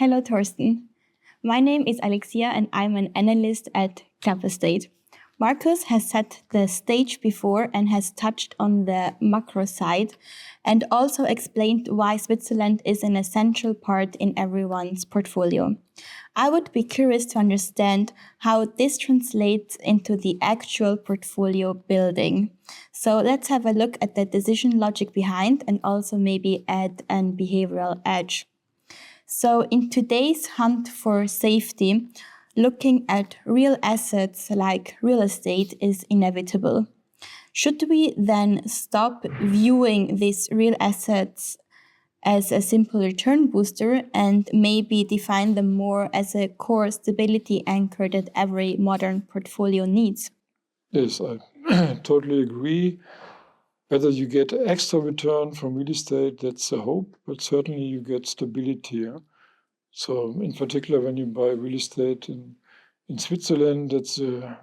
Hello, Thorsten. My name is Alexia and I'm an analyst at Club Estate. Marcus has set the stage before and has touched on the macro side and also explained why Switzerland is an essential part in everyone's portfolio. I would be curious to understand how this translates into the actual portfolio building. So let's have a look at the decision logic behind and also maybe add an behavioral edge. So in today's hunt for safety, looking at real assets like real estate is inevitable. Should we then stop viewing these real assets as a simple return booster and maybe define them more as a core stability anchor that every modern portfolio needs? Yes, I totally agree. Whether you get extra return from real estate, that's the hope, but certainly you get stability. Yeah? So in particular, when you buy real estate in Switzerland, that's a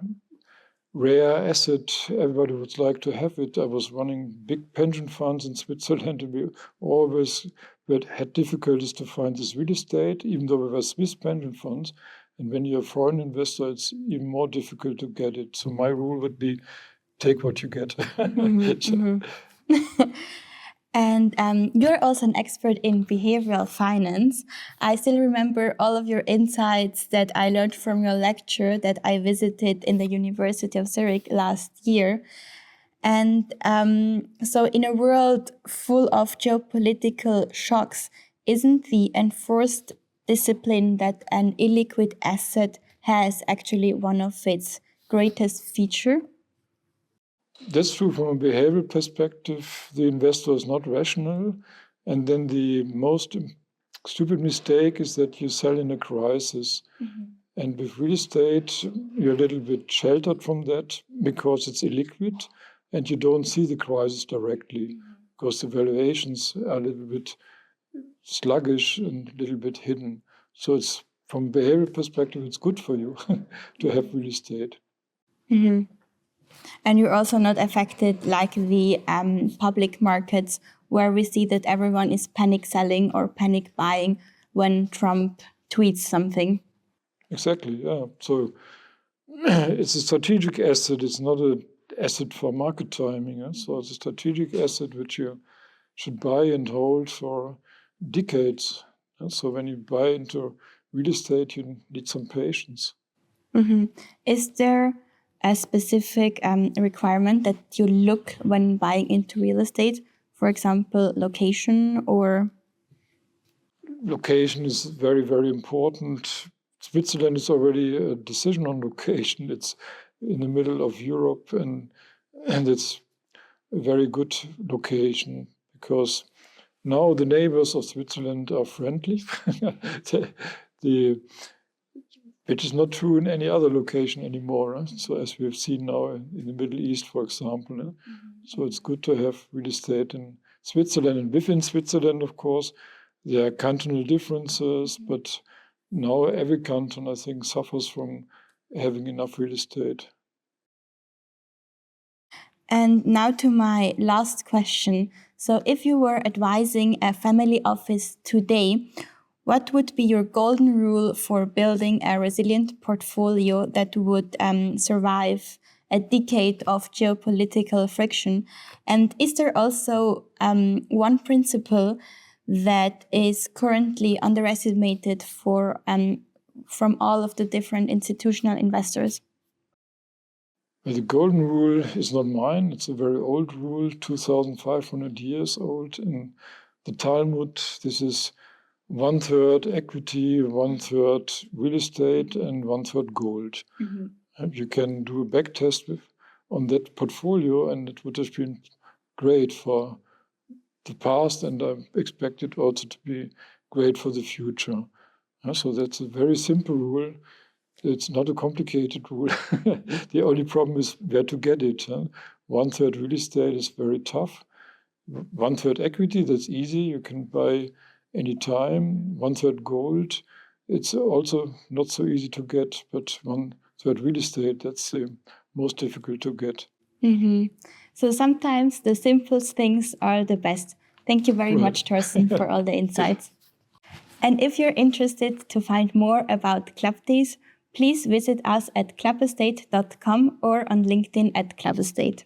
rare asset. Everybody would like to have it. I was running big pension funds in Switzerland, and we always had difficulties to find this real estate, even though we were Swiss pension funds. And when you're a foreign investor, it's even more difficult to get it. So my rule would be take what you get. And you're also an expert in behavioral finance. I still remember all of your insights that I learned from your lecture that I visited in the University of Zurich last year. And so in a world full of geopolitical shocks, isn't the enforced discipline that an illiquid asset has actually one of its greatest features? That's true from a behavioral perspective. The investor is not rational. And then the most stupid mistake is that you sell in a crisis. Mm-hmm. And with real estate, you're a little bit sheltered from that because it's illiquid and you don't see the crisis directly because the valuations are a little bit sluggish and a little bit hidden. So it's from a behavioral perspective, it's good for you to have real estate. Mm-hmm. And you're also not affected like the public markets where we see that everyone is panic selling or panic buying when Trump tweets something. Exactly, yeah. So it's a strategic asset. It's not an asset for market timing. Yeah? So it's a strategic asset which you should buy and hold for decades. Yeah? So when you buy into real estate, you need some patience. Mm-hmm. Is there a specific requirement that you look when buying into real estate? For example, location or? Location is very, very important. Switzerland is already a decision on location. It's in the middle of Europe and it's a very good location because now the neighbors of Switzerland are friendly. Which is not true in any other location anymore. So as we have seen now in the Middle East, for example. Mm-hmm. So it's good to have real estate in Switzerland. And within Switzerland, of course, there are cantonal differences, but now every canton, I think, suffers from having enough real estate. And now to my last question. So if you were advising a family office today, what would be your golden rule for building a resilient portfolio that would survive a decade of geopolitical friction? And is there also one principle that is currently underestimated from all of the different institutional investors? Well, the golden rule is not mine. It's a very old rule, 2,500 years old. In the Talmud, this is 1/3 equity, 1/3 real estate, and 1/3 gold. Mm-hmm. And you can do a back test on that portfolio, and it would have been great for the past, and I expect it also to be great for the future. So that's a very simple rule. It's not a complicated rule. The only problem is where to get it. 1/3 real estate is very tough. 1/3 equity, that's easy. You can buy anytime. 1/3 gold, it's also not so easy to get, but 1/3 real estate, that's the most difficult to get. Mm-hmm. So sometimes the simplest things are the best. Thank you very much, Thorsten, for all the insights. And if you're interested to find more about Club Days, please visit us at clubestate.com or on LinkedIn at Club Estate.